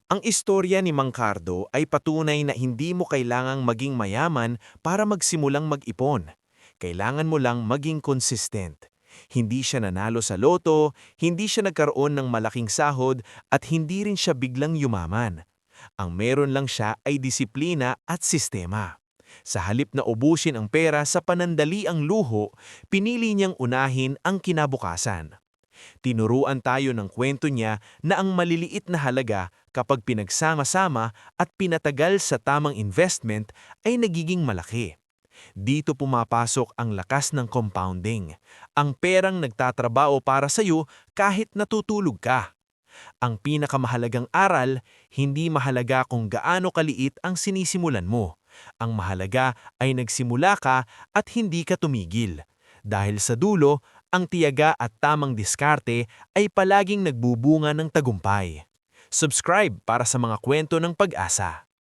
Ang istorya ni Mang Cardo ay patunay na hindi mo kailangang maging mayaman para magsimulang mag-ipon. Kailangan mo lang maging consistent. Hindi siya nanalo sa loto, hindi siya nagkaroon ng malaking sahod, at hindi rin siya biglang yumaman. Ang meron lang siya ay disiplina at sistema. Sa halip na ubusin ang pera sa panandaliang luho, pinili niyang unahin ang kinabukasan. Tinuruan tayo ng kwento niya na ang maliliit na halaga kapag pinagsama-sama at pinatagal sa tamang investment ay nagiging malaki. Dito pumapasok ang lakas ng compounding. Ang perang nagtatrabaho para sa iyo kahit natutulog ka. Ang pinakamahalagang aral, hindi mahalaga kung gaano kaliit ang sinisimulan mo. Ang mahalaga ay nagsimula ka at hindi ka tumigil. Dahil sa dulo, ang tiyaga at tamang diskarte ay palaging nagbubunga ng tagumpay. Subscribe para sa mga kwento ng pag-asa.